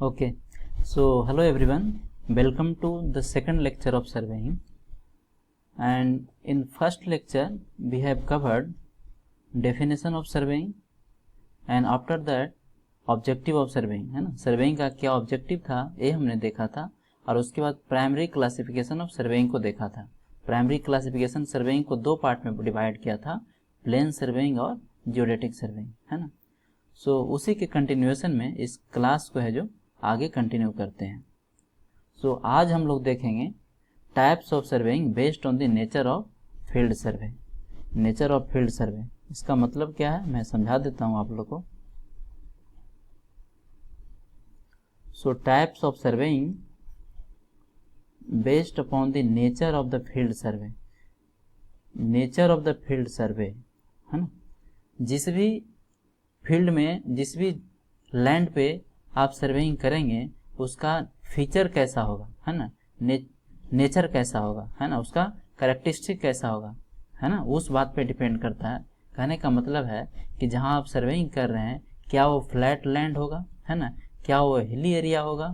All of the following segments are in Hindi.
Okay, so hello everyone, welcome to the second lecture of surveying. And in first lecture we have covered definition of surveying and after that objective of surveying, है ना। सर्वेइंग का क्या ऑब्जेक्टिव था ये हमने देखा था और उसके बाद प्राइमरी क्लासिफिकेशन ऑफ सर्वेइंग को देखा था। प्राइमरी क्लासिफिकेशन सर्वेइंग को दो पार्ट में डिवाइड किया था, प्लेन सर्वेइंग और जियोडेटिक सर्वेइंग, है ना। सो उसी के कंटिन्यूएशन में इस क्लास को है जो आगे कंटिन्यू करते हैं। सो आज हम लोग देखेंगे types of surveying based on the nature of field survey. Nature of field survey इसका मतलब क्या है मैं समझा देता हूँ आप लोग को। So types of surveying based upon the nature of the field survey, nature of the field survey, है ना। जिस भी फील्ड में जिस भी लैंड पे आप सर्वेइंग करेंगे उसका फीचर कैसा होगा, है ना, नेचर कैसा होगा, है ना, उसका कैरेक्टरिस्टिक कैसा होगा, है ना, उस बात पे डिपेंड करता है। कहने का मतलब है कि जहाँ आप सर्वेइंग कर रहे हैं क्या वो फ्लैट लैंड होगा, है ना, क्या वो हिली एरिया होगा,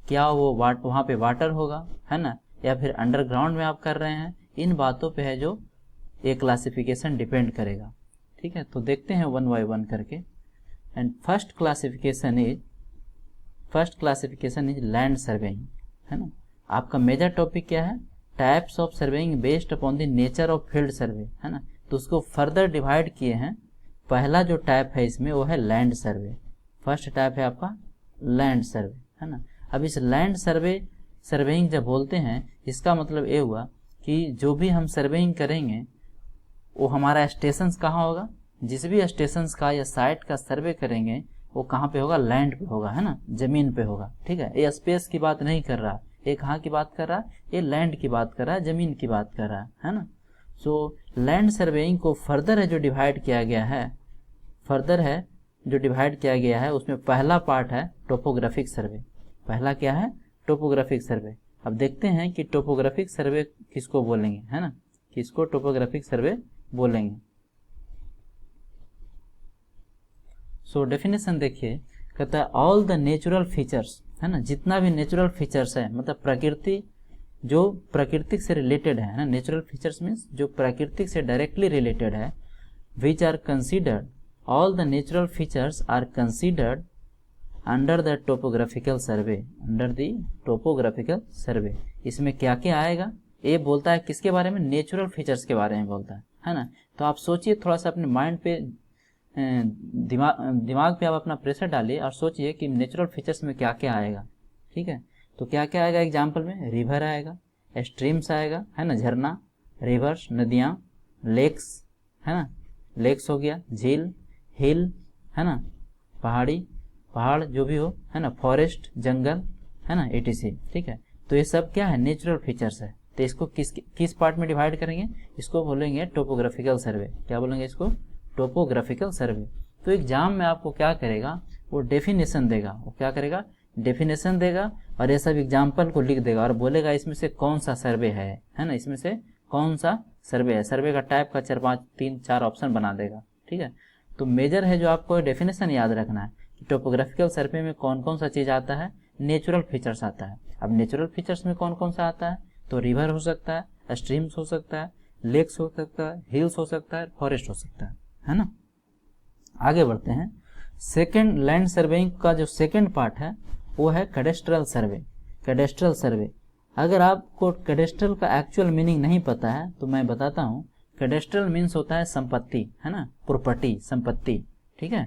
क्या वो वहाँ पे वाटर होगा, है ना, या फिर अंडरग्राउंड में आप कर रहे हैं, इन बातों पे है जो ये क्लासिफिकेशन डिपेंड करेगा। ठीक है, तो देखते हैं वन बाय वन करके। And first classification is land surveying, है ना। आपका मेजर टॉपिक क्या है, types of surveying based upon the nature of field survey, है ना। तो उसको फर्दर डिवाइड किए हैं। पहला जो टाइप है इसमें वो है लैंड सर्वे। फर्स्ट टाइप है आपका लैंड सर्वे, है ना। अब इस लैंड सर्वेइंग जब बोलते हैं इसका मतलब ये हुआ कि जो भी हम सर्वेइंग करेंगे वो हमारा स्टेशंस कहाँ होगा, जिस भी स्टेशंस का या साइट का सर्वे करेंगे वो कहाँ पे होगा, लैंड पे होगा, है ना, जमीन पे होगा। ठीक है, ये स्पेस की बात नहीं कर रहा, ये कहाँ की बात कर रहा है, ये लैंड की बात कर रहा है, जमीन की बात कर रहा है ना। सो लैंड सर्वेइंग को फर्दर है जो डिवाइड किया गया है, उसमें पहला पार्ट है टोपोग्राफिक सर्वे। पहला क्या है, टोपोग्राफिक सर्वे। अब देखते हैं कि टोपोग्राफिक सर्वे किसको बोलेंगे, है ना, किसको टोपोग्राफिक सर्वे बोलेंगे। सो डेफिनेशन देखिए, कहता है ऑल द नेचुरल फीचर्स, है ना, जितना भी नेचुरल फीचर्स है, मतलब प्रकृति जो प्राकृतिक से रिलेटेड है ना, नेचुरल फीचर्स मीन्स जो प्राकृतिक से डायरेक्टली रिलेटेड है, which are considered, all the natural features are considered under the topographical survey। इसमें क्या क्या आएगा, ये बोलता है किसके बारे में, नेचुरल फीचर्स के बारे में बोलता है ना। तो आप सोचिए, थोड़ा सा अपने माइंड पे दिमाग पे आप अपना प्रेशर डालिए और सोचिए कि नेचुरल फीचर्स में क्या क्या आएगा। ठीक है, तो क्या क्या आएगा, एग्जाम्पल में रिवर आएगा, स्ट्रीम्स आएगा, है ना, झरना, रिवर्स, नदियाँ, लेक्स, है ना, लेक्स हो गया, झील, हिल, है ना, पहाड़ जो भी हो, है ना, फॉरेस्ट, जंगल, है ना, etc। ठीक है, तो ये सब क्या है, नेचुरल फीचर्स है। तो इसको किस पार्ट में डिवाइड करेंगे, इसको बोलेंगे टोपोग्राफिकल सर्वे। क्या बोलेंगे इसको, टोपोग्राफिकल सर्वे। तो एग्जाम में आपको क्या करेगा, वो डेफिनेशन देगा, वो क्या करेगा, डेफिनेशन देगा और ये सब एग्जाम्पल को लिख देगा और बोलेगा इसमें से कौन सा सर्वे है ना, इसमें से कौन सा सर्वे है। सर्वे का टाइप का 3-4 ऑप्शन बना देगा। ठीक है, तो मेजर है जो आपको डेफिनेशन याद रखना है कि टोपोग्राफिकल सर्वे में कौन कौन सा चीज़ आता है, नेचुरल फीचर्स आता है। अब नेचुरल फीचर्स में कौन कौन सा आता है, तो रिवर हो सकता है, स्ट्रीम्स हो सकता है, लेक्स हो सकता है, हिल्स हो सकता है, फॉरेस्ट हो सकता है ना। आगे बढ़ते हैं। सेकेंड लैंड सर्वेइंग का जो सेकेंड पार्ट है वो है कैडेस्ट्रल सर्वे। कैडेस्ट्रल सर्वे, अगर आपको कैडेस्ट्रल का एक्चुअल मीनिंग नहीं पता है तो मैं बताता हूँ। कैडेस्ट्रल मीन्स होता है संपत्ति, है ना, प्रॉपर्टी, संपत्ति। ठीक है,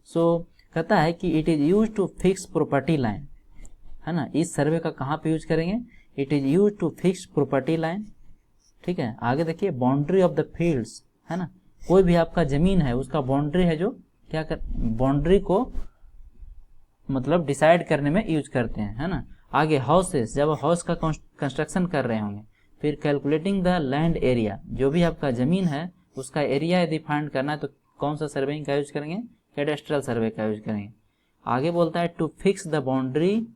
सो कहता है कि it is use to fix property line, है ना। इस सर्वे का कहाँ पे यूज करेंगे, it is use to fix property line. ठीक है, आगे देखिए, बाउंड्री ऑफ द फील्ड्स, है ना, कोई भी आपका जमीन है उसका बाउंड्री है जो क्या कर, बाउंड्री को मतलब डिसाइड करने में यूज करते हैं, है ना। आगे हाउसेस, जब हाउस का कंस्ट्रक्शन कर रहे होंगे, फिर कैलकुलेटिंग द लैंड एरिया, जो भी आपका जमीन है उसका एरिया यदि फाइंड करना है तो कौन सा सर्वेइंग का यूज करेंगे, कैडेस्ट्रल सर्वे का यूज करेंगे। आगे बोलता है to fix the boundary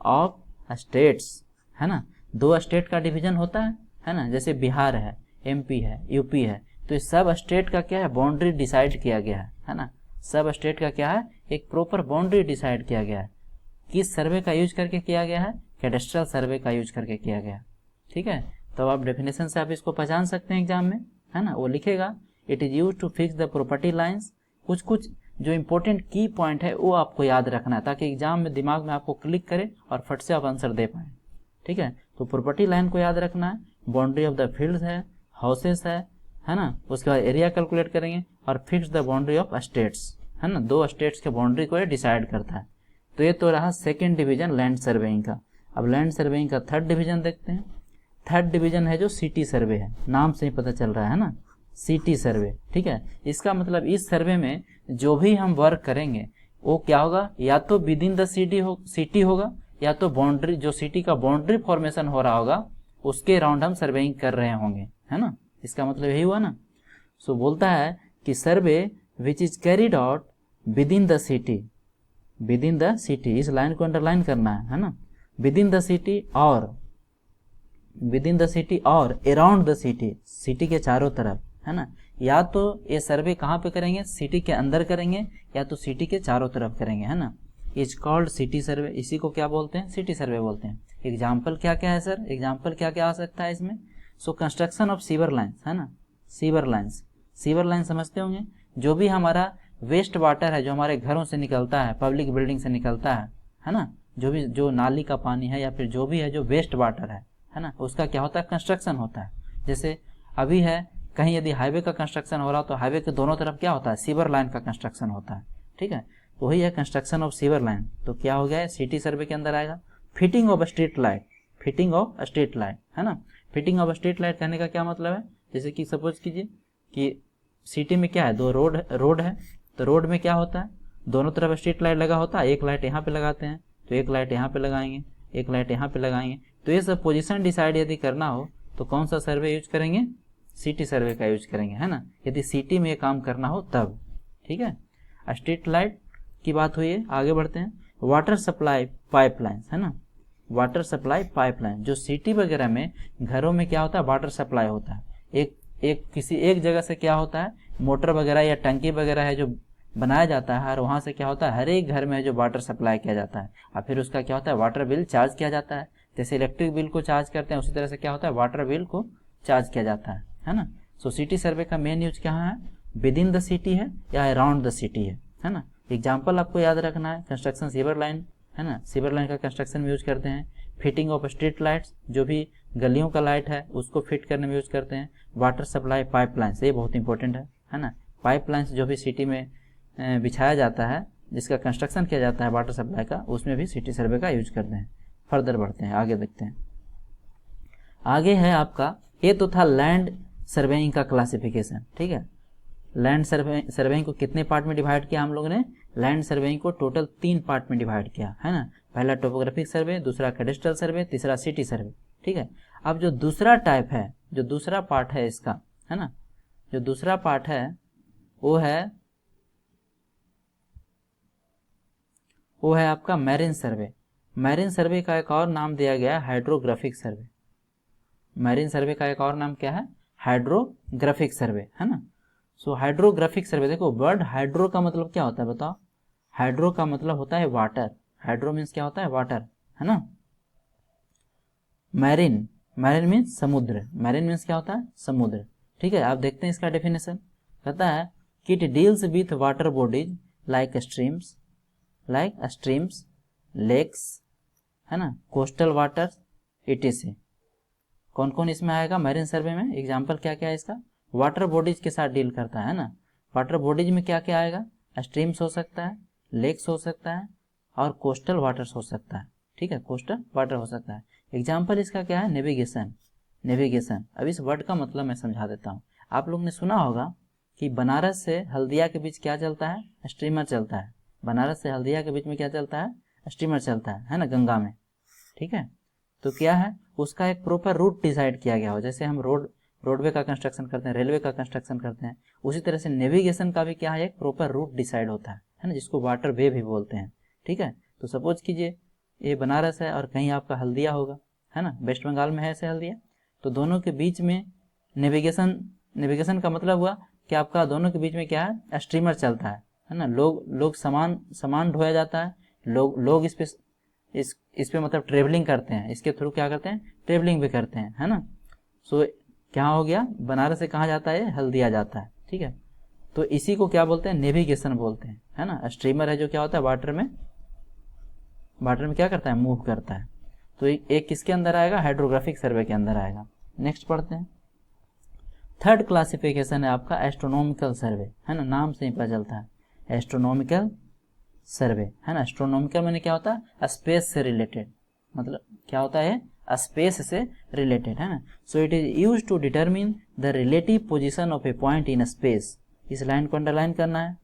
of states, है ना। 2 स्टेट का डिवीजन होता है ना, जैसे बिहार है, MP है, UP है, तो इस सब स्टेट का क्या है, बाउंड्री डिसाइड किया गया है ना। सब स्टेट का क्या है, एक प्रॉपर बाउंड्री डिसाइड किया गया है। किस सर्वे का यूज करके किया गया है? कैडेस्ट्रल सर्वे का यूज करके किया गया। ठीक है, तो आप डेफिनेशन से आप इसको पहचान सकते हैं एग्जाम में, है ना। वो लिखेगा it is use to fix the property lines. कुछ कुछ जो इंपॉर्टेंट की पॉइंट है वो आपको याद रखना है, ताकि एग्जाम में दिमाग में आपको क्लिक करे और फट से आप आंसर दे पाए। ठीक है, तो प्रॉपर्टी लाइन को याद रखना है, बाउंड्री ऑफ द फील्ड है, हाउसेस है ना। उसके बाद एरिया कैलकुलेट करेंगे और fix the boundary of states, है ना। 2 स्टेट्स के बाउंड्री को ये डिसाइड करता है। तो ये तो रहा सेकेंड डिवीजन लैंड सर्वेइंग का। अब लैंड सर्वेइंग का थर्ड डिवीजन देखते हैं। थर्ड डिवीजन है जो सिटी सर्वे है, नाम से ही पता चल रहा है ना, सिटी सर्वे। ठीक है, इसका मतलब इस सर्वे में जो भी हम वर्क करेंगे वो क्या होगा, या तो विद इन द सिटी होगा, या तो बाउंड्री, जो सिटी का बाउंड्री फॉर्मेशन हो रहा होगा उसके अराउंड हम सर्वेइंग कर रहे होंगे, है ना। इसका मतलब यही हुआ ना। सो बोलता है कि survey which is carried out within the city, within the city, इस लाइन को अंडरलाइन करना है ना। विद इन द सिटी और विद इन द सिटी और अराउंड द सिटी, सिटी के चारों तरफ, है ना। या तो ये सर्वे कहाँ पे करेंगे, सिटी के अंदर करेंगे या तो सिटी के चारों तरफ करेंगे, है ना। इज कॉल्ड सिटी सर्वे, इसी को क्या बोलते हैं, सिटी सर्वे बोलते हैं। एग्जाम्पल क्या क्या है सर, एग्जाम्पल क्या क्या आ सकता है इसमें। So construction of sewer lines, है ना, सीवर लाइन्स। सीवर लाइन समझते होंगे, जो भी हमारा वेस्ट वाटर है जो हमारे घरों से निकलता है, पब्लिक बिल्डिंग से निकलता है ना, जो भी जो नाली का पानी है या फिर जो भी है जो वेस्ट वाटर है ना, उसका क्या होता है, कंस्ट्रक्शन होता है। जैसे अभी है कहीं यदि हाईवे का कंस्ट्रक्शन हो रहा तो हाईवे के दोनों तरफ क्या होता है, सीवर लाइन का कंस्ट्रक्शन होता है। ठीक है, तो वही है कंस्ट्रक्शन ऑफ सीवर लाइन। तो क्या हो गया है, सिटी सर्वे के अंदर आएगा। Fitting of street light, fitting of street light, है ना। फिटिंग ऑफ स्ट्रीट लाइट कहने का क्या मतलब है, जैसे कि सपोज कीजिए कि सिटी में क्या है, 2 रोड है, तो रोड में क्या होता है, दोनों तरफ स्ट्रीट लाइट लगा होता है। एक लाइट यहाँ पे लगाते हैं तो एक लाइट यहाँ पे लगाएंगे, एक लाइट यहाँ पे लगाएंगे। तो ये सब पोजीशन डिसाइड यदि करना हो तो कौन सा सर्वे यूज करेंगे, सिटी सर्वे का यूज करेंगे, है ना, यदि सिटी में ये काम करना हो तब। ठीक है, स्ट्रीट लाइट की बात हुई है, आगे बढ़ते हैं। वाटर सप्लाई पाइपलाइन, है ना, वाटर सप्लाई पाइपलाइन, जो सिटी वगैरह में घरों में क्या होता है, वाटर सप्लाई होता है। किसी एक जगह से क्या होता है, मोटर वगैरह या टंकी वगैरह है जो बनाया जाता है और वहाँ से क्या होता है, हर एक घर में जो वाटर सप्लाई किया जाता है और फिर उसका क्या होता है, वाटर बिल चार्ज किया जाता है। जैसे इलेक्ट्रिक बिल को चार्ज करते हैं उसी तरह से क्या होता है, वाटर बिल को चार्ज किया जाता है ना। सो सिटी सर्वे का मेन यूज कहाँ है, विद इन द सिटी है या अराउंड द सिटी है ना। एग्जाम्पल आपको याद रखना है, कंस्ट्रक्शन सीवर लाइन, है ना, सीवर लाइन का कंस्ट्रक्शन में यूज करते हैं। फिटिंग ऑफ स्ट्रीट लाइट्स, जो भी गलियों का लाइट है उसको फिट करने में यूज करते हैं। वाटर सप्लाई पाइपलाइंस, ये बहुत इंपॉर्टेंट है ना। पाइपलाइंस जो भी सिटी में बिछाया जाता है, जिसका कंस्ट्रक्शन किया जाता है वाटर सप्लाई का, उसमें भी सिटी सर्वे का यूज करते हैं। फर्दर बढ़ते हैं, आगे देखते हैं। आगे है आपका, ये तो था लैंड सर्वेइंग का क्लासिफिकेशन। ठीक है, लैंड सर्वेइंग को कितने पार्ट में डिवाइड किया हम लोगों ने, लैंड सर्वेइंग को टोटल 3 पार्ट में डिवाइड किया, है ना। पहला टोपोग्राफिक सर्वे, दूसरा कैडेस्ट्रल सर्वे, तीसरा सिटी सर्वे। ठीक है, अब जो दूसरा टाइप है, जो दूसरा पार्ट है इसका, है ना, जो दूसरा पार्ट है वो है आपका मैरीन सर्वे। मैरीन सर्वे का एक और नाम दिया गया है हाइड्रोग्राफिक सर्वे। मैरीन सर्वे का एक और नाम क्या है, हाइड्रोग्राफिक सर्वे, है ना। सो हाइड्रोग्राफिक सर्वे, देखो वर्ड हाइड्रो का मतलब क्या होता है बताओ, हाइड्रो का मतलब होता है वाटर, हाइड्रो मीन्स क्या होता है, वाटर, है ना। मैरीन, मैरीन मीन्स समुद्र, मैरीन मीन्स क्या होता है, समुद्र। ठीक है, आप देखते हैं इसका डेफिनेशन, कहता है कि it deals with water bodies like streams, lakes, है ना, कोस्टल वाटर, etc। कौन कौन इसमें आएगा मैरीन सर्वे में, एग्जाम्पल क्या क्या है इसका, वाटर बॉडीज के साथ डील करता है ना। वाटर बॉडीज में क्या क्या आएगा, स्ट्रीम्स हो सकता है, लेक्स हो सकता है और कोस्टल वाटर्स हो सकता है। ठीक है, कोस्टल वाटर हो सकता है। एग्जाम्पल इसका क्या है, नेविगेशन, नेविगेशन। अब इस वर्ड का मतलब मैं समझा देता हूँ। आप लोग ने सुना होगा कि बनारस से हल्दिया के बीच क्या चलता है, स्टीमर चलता है। बनारस से हल्दिया के बीच में क्या चलता है, स्टीमर चलता है ना, गंगा में। ठीक है, तो क्या है, उसका एक प्रॉपर रूट डिसाइड किया गया हो। जैसे हम रोडवे का कंस्ट्रक्शन करते हैं, रेलवे का कंस्ट्रक्शन करते हैं, उसी तरह से नेविगेशन का भी क्या है, एक प्रॉपर रूट डिसाइड होता है ना, जिसको वाटर वे भी बोलते हैं। ठीक है, तो सपोज कीजिए ये बनारस है और कहीं आपका हल्दिया होगा, है ना, वेस्ट बंगाल में है ऐसे हल्दिया, तो दोनों के बीच में नेविगेशन का मतलब हुआ कि आपका दोनों के बीच में क्या है, स्टीमर चलता है ना। लोग सामान ढोया जाता है, लोग इस पे इस पे मतलब ट्रेवलिंग करते हैं, इसके थ्रू क्या करते हैं, ट्रेवलिंग भी करते हैं, है ना। सो क्या हो गया, बनारस से कहाँ जाता है, हल्दिया जाता है, ठीक है। तो इसी को क्या बोलते हैं, नेविगेशन बोलते हैं, है ना। स्ट्रीमर है जो क्या होता है, वाटर में क्या करता है, मूव करता है। तो एक किसके अंदर आएगा, हाइड्रोग्राफिक सर्वे के अंदर आएगा। नेक्स्ट पढ़ते हैं। थर्ड क्लासिफिकेशन है आपका एस्ट्रोनॉमिकल सर्वे, है ना, नाम से ही पता चलता है, एस्ट्रोनॉमिकल सर्वे, है ना। एस्ट्रोनॉमिकल मैंने क्या होता है, स्पेस से रिलेटेड, मतलब क्या होता है, स्पेस से रिलेटेड, है ना। So it is use to determine the relative position of a point in space. इस लाइन को अंडरलाइन करना है,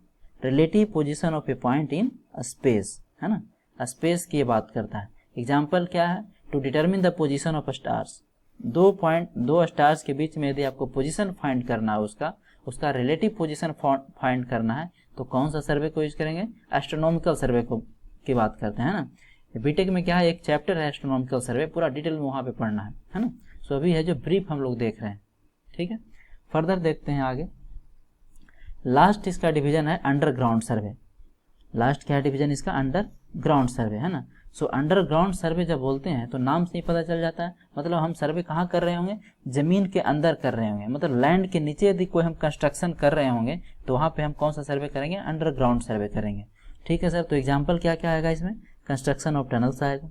relative position of a point in space, है ना, स्पेस की बात करता है। एग्जाम्पल क्या है, to determine the position of stars. दो स्टार्स के बीच में यदि आपको पोजीशन फाइंड करना है, उसका रिलेटिव पोजीशन फाइंड करना है, तो कौन सा सर्वे को यूज करेंगे, एस्ट्रोनॉमिकल सर्वे को की बात करते हैं, ना। बीटेक में क्या है, एक चैप्टर है एस्ट्रोनॉमिकल सर्वे, पूरा डिटेल में वहाँ पे पढ़ना है ना। सो अभी है जो ब्रीफ हम लोग देख रहे हैं, ठीक है। फर्दर देखते हैं आगे। लास्ट इसका डिवीजन है अंडरग्राउंड सर्वे। लास्ट क्या डिवीजन इसका, अंडरग्राउंड सर्वे, है ना। सो अंडरग्राउंड सर्वे जब बोलते हैं तो नाम से ही पता चल जाता है, मतलब हम सर्वे कहाँ कर रहे होंगे, जमीन के अंदर कर रहे होंगे, मतलब लैंड के नीचे यदि कोई हम कंस्ट्रक्शन कर रहे होंगे तो वहाँ पे हम कौन सा सर्वे करेंगे, अंडरग्राउंड सर्वे करेंगे, ठीक है सर। तो एग्जाम्पल क्या क्या आएगा इसमें, कंस्ट्रक्शन ऑफ टनल्स आएगा,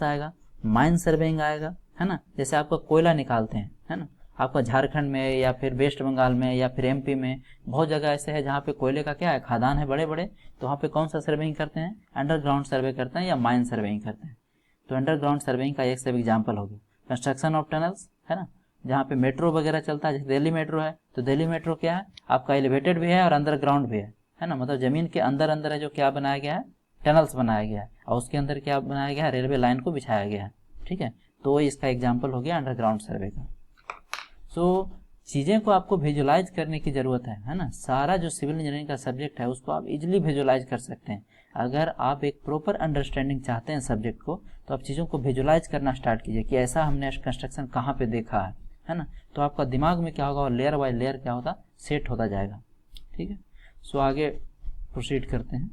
आएगा, माइन सर्वेइंग आएगा, है ना। जैसे आपका कोयला निकालते हैं, है ना, आपका झारखंड में या फिर वेस्ट बंगाल में या फिर एमपी में बहुत जगह ऐसे है जहाँ पे कोयले का क्या है, खादान है बड़े बड़े, तो वहाँ पे कौन सा सर्वेइंग करते हैं, अंडरग्राउंड सर्वे करते हैं या माइन सर्वेइंग करते हैं। तो अंडरग्राउंड सर्वेइंग का एक सब एग्जाम्पल होगी कंस्ट्रक्शन ऑफ टनल्स, है ना। जहाँ पे मेट्रो वगैरह चलता है, जैसे दिल्ली मेट्रो है, तो दिल्ली मेट्रो क्या है, आपका एलिवेटेड भी है और अंडरग्राउंड भी है ना, मतलब जमीन के अंदर अंदर है जो क्या बनाया गया है, टनल्स बनाया गया है, और उसके अंदर क्या बनाया गया है, रेलवे लाइन को बिछाया गया है, ठीक है। तो इसका एग्जाम्पल हो गया अंडरग्राउंड सर्वे का। सो चीज़ें को आपको विजुलाइज करने की ज़रूरत है ना। सारा जो सिविल इंजीनियरिंग का सब्जेक्ट है उसको आप इजीली विजुलाइज कर सकते हैं। अगर आप एक प्रॉपर अंडरस्टैंडिंग चाहते हैं सब्जेक्ट को, तो आप चीज़ों को विजुलाइज करना स्टार्ट कीजिए कि ऐसा हमने कंस्ट्रक्शन कहाँ पे देखा है ना। तो आपका दिमाग में क्या होगा, लेयर बाय लेयर क्या होता, सेट होता जाएगा, ठीक है। सो आगे प्रोसीड करते हैं।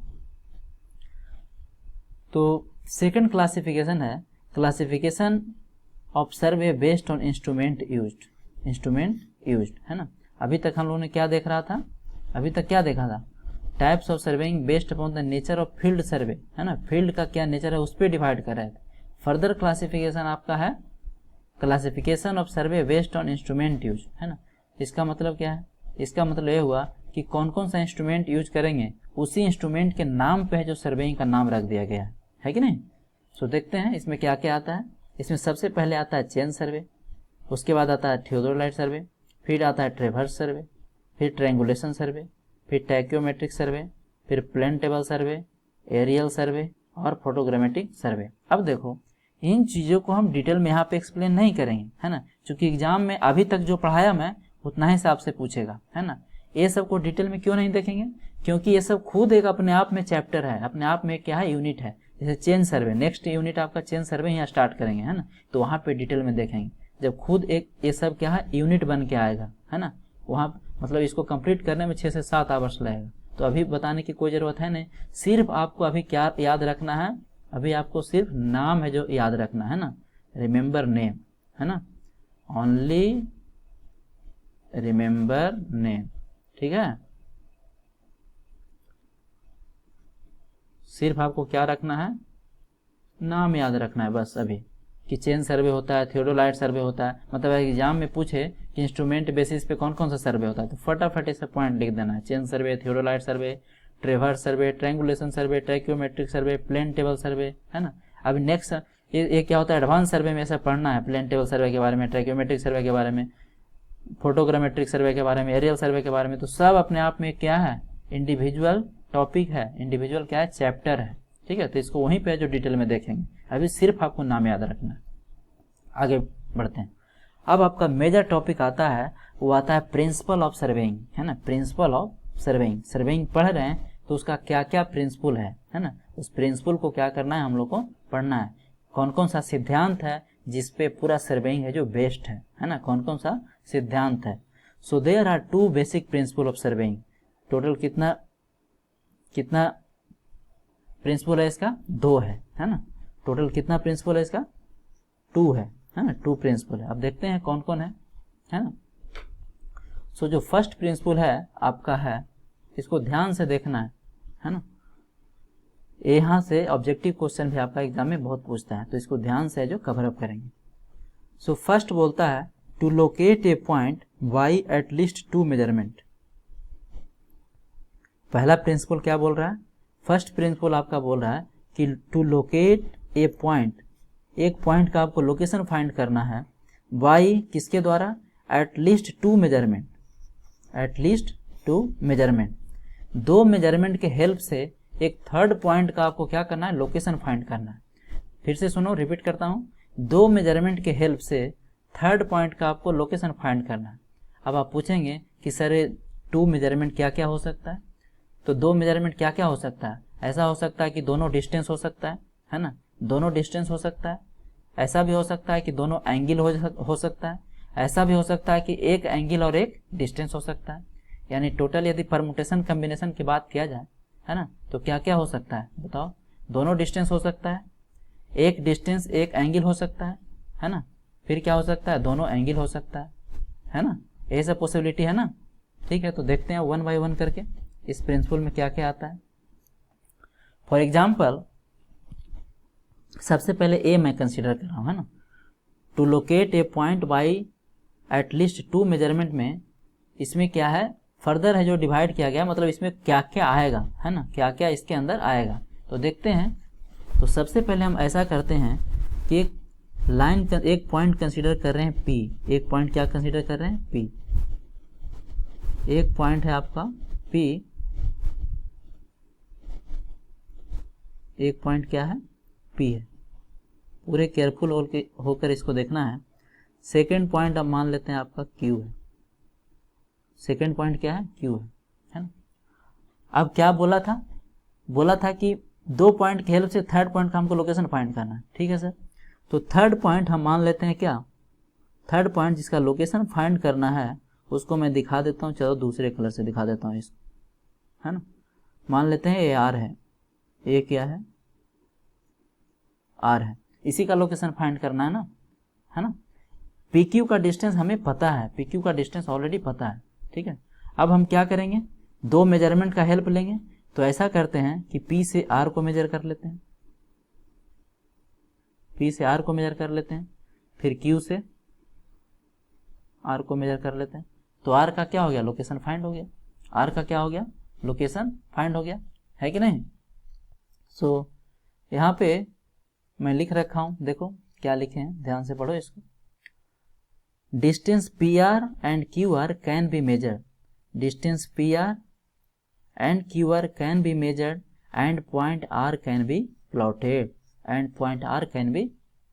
तो सेकंड क्लासिफिकेशन है classification of survey based on instrument used, है ना। अभी तक हम लोगों ने क्या देख रहा था, अभी तक क्या देखा था, types of surveying based upon the nature of field survey, है ना, फील्ड का क्या नेचर है उस पर डिवाइड कर रहे थे। फर्दर क्लासिफिकेशन आपका है classification of survey based on instrument use, है ना। इसका मतलब क्या है, इसका मतलब ये हुआ कि कौन कौन सा इंस्ट्रूमेंट यूज करेंगे, उसी इंस्ट्रूमेंट के नाम पे है जो सर्वेइंग का नाम रख दिया गया है कि नहीं। सो देखते हैं इसमें क्या क्या आता है। इसमें सबसे पहले आता है चेन सर्वे, उसके बाद आता है थियोडोलाइट सर्वे, फिर आता है ट्रेवर्स सर्वे, फिर ट्रायंगुलेशन सर्वे, फिर टैक्योमेट्रिक सर्वे, फिर plane table survey, aerial survey और फोटोग्रामेट्रिक सर्वे। अब देखो इन चीज़ों को हम डिटेल में यहाँ पे एक्सप्लेन नहीं करेंगे, है ना, क्योंकि एग्जाम में अभी तक जो पढ़ाया मैं उतना ही आपसे पूछेगा, है ना। ये सब को डिटेल में क्यों नहीं देखेंगे, क्योंकि ये सब खुद एक अपने आप में चैप्टर है, अपने आप में क्या है, यूनिट है। जैसे चेन सर्वे, नेक्स्ट यूनिट आपका चेन सर्वे यहाँ स्टार्ट करेंगे, है ना, तो वहाँ पे डिटेल में देखेंगे, जब खुद एक ये सब क्या है यूनिट बन के आएगा, है ना। वहाँ मतलब इसको कंप्लीट करने में 6 से 7 आवर्स लगेगा, तो अभी बताने की कोई ज़रूरत है नहीं। सिर्फ आपको अभी क्या याद रखना है, अभी आपको सिर्फ नाम है जो याद रखना है ना, रिमेंबर नेम, है ना, ओनली रिमेंबर नेम, ठीक है। सिर्फ आपको क्या रखना है, नाम याद रखना है बस अभी, कि चेन सर्वे होता है, थियोडोलाइट सर्वे होता है। मतलब एग्जाम में पूछे कि इंस्ट्रूमेंट बेसिस पे कौन कौन सा सर्वे होता है, तो फटाफट ऐसे पॉइंट लिख देना है, चेन सर्वे, थियोडोलाइट सर्वे, ट्रेवर्स सर्वे, ट्रायंगुलेशन सर्वे, ट्रैक्योमेट्रिक सर्वे, प्लेन टेबल सर्वे, है ना। अभी नेक्स्ट ये क्या होता है, एडवांस सर्वे में ऐसा पढ़ना है, प्लेन टेबल सर्वे के बारे में, ट्रैक्योमेट्रिक सर्वे के बारे में, फोटोग्रामेट्रिक सर्वे के बारे में, एरियल सर्वे के बारे में। तो सब अपने आप में क्या है, इंडिविजुअल टॉपिक है, इंडिविजुअल क्या है, चैप्टर है, ठीक है। तो इसको वहीं पे जो डिटेल में देखेंगे, अभी सिर्फ आपको नाम याद रखना है। आगे बढ़ते हैं। अब आपका मेजर टॉपिक आता है, वो आता है प्रिंसिपल ऑफ सर्वेइंग, है ना, प्रिंसिपल ऑफ सर्वेइंग। सर्वेइंग पढ़ रहे हैं तो उसका क्या क्या प्रिंसिपल है ना, उस प्रिंसिपल को क्या करना है, हम लोग को पढ़ना है। कौन कौन सा सिद्धांत है जिसपे पूरा सर्वेइंग है जो बेस्ड है ना, कौन कौन सा सिद्धांत है। So there are 2 basic principle of surveying. Total कितना प्रिंसिपल है इसका 2 है ना। टोटल कितना प्रिंसिपल है इसका 2 है ना, 2 प्रिंसिपल है। अब देखते हैं कौन कौन है ना। सो जो फर्स्ट प्रिंसिपल है आपका है, इसको ध्यान से देखना है ना। यहाँ से ऑब्जेक्टिव क्वेश्चन भी आपका एग्जाम में बहुत पूछता है, तो इसको ध्यान से जो कवर अप करेंगे। सो फर्स्ट बोलता है to locate a point by at least 2 measurement. पहला प्रिंसिपल क्या बोल रहा है, फर्स्ट प्रिंसिपल आपका बोल रहा है कि टू लोकेट ए पॉइंट, एक पॉइंट का आपको लोकेशन फाइंड करना है बाई किसके द्वारा, eight least 2 measurement, eight least 2 measurement. 2 measurement के हेल्प से एक थर्ड पॉइंट का आपको क्या करना है, लोकेशन फाइंड करना है। फिर से सुनो, रिपीट करता हूँ, 2 मेजरमेंट के हेल्प से थर्ड पॉइंट का आपको लोकेशन फाइंड करना है। अब आप पूछेंगे कि सर 2 मेजरमेंट क्या क्या हो सकता है, तो 2 मेजरमेंट क्या क्या हो सकता है। ऐसा हो सकता है कि दोनों डिस्टेंस हो सकता है ना, दोनों डिस्टेंस हो सकता है। ऐसा भी हो सकता है कि दोनों एंगल हो सकता है। ऐसा भी हो सकता है कि एक एंगल और एक डिस्टेंस हो सकता है। यानी टोटल यदि परमुटेशन कम्बिनेशन की बात किया जाए है ना, तो क्या क्या हो सकता है बताओ। दोनों डिस्टेंस हो सकता है, एक डिस्टेंस एक एंगल हो सकता है ना। फिर क्या हो सकता है, दोनों एंगल हो सकता है ना। ये सब पॉसिबिलिटी है ना। ठीक है, तो देखते हैं 1 बाय 1 करके इस प्रिंसिपल में क्या क्या आता है। फॉर एग्जाम्पल सबसे पहले ए मैं कंसिडर कर रहा हूँ है ना। To locate a point by at least 2 measurement में इसमें क्या है, फर्दर है जो डिवाइड किया गया, मतलब इसमें क्या क्या आएगा है ना, क्या क्या इसके अंदर आएगा। तो देखते हैं। तो सबसे पहले हम ऐसा करते हैं कि एक लाइन, एक पॉइंट कंसीडर कर रहे हैं P। एक पॉइंट क्या कंसीडर कर रहे हैं, P। एक पॉइंट है आपका P, एक पॉइंट क्या है, P है। पूरे केयरफुल होकर इसको देखना है। सेकेंड पॉइंट अब मान लेते हैं आपका Q है। सेकेंड पॉइंट क्या है, Q है ना। अब क्या बोला था कि 2 पॉइंट की हेल्प से थर्ड पॉइंट का हमको लोकेशन फाइंड करना है। ठीक है सर, तो थर्ड पॉइंट हम मान लेते हैं क्या, थर्ड पॉइंट जिसका लोकेशन फाइंड करना है उसको मैं दिखा देता हूँ। चलो दूसरे कलर से दिखा देता हूँ इसको, है ना। मान लेते हैं ये R है, ये क्या है, R है। इसी का लोकेशन फाइंड करना है ना। PQ का डिस्टेंस हमें पता है, PQ का डिस्टेंस ऑलरेडी पता है। ठीक है, अब हम क्या करेंगे, 2 मेजरमेंट का हेल्प लेंगे। तो ऐसा करते हैं कि P से R को मेजर कर लेते हैं, P से R को मेजर कर लेते हैं, फिर Q से R को मेजर कर लेते हैं। तो R का क्या हो गया, लोकेशन फाइंड हो गया। R का क्या हो गया, लोकेशन फाइंड हो गया, है कि नहीं। सो यहाँ पे मैं लिख रखा हूँ, देखो क्या लिखे हैं, ध्यान से पढ़ो इसको। Distance PR and QR can be measured, distance PR and QR can be measured and point R can be plotted, and point R can be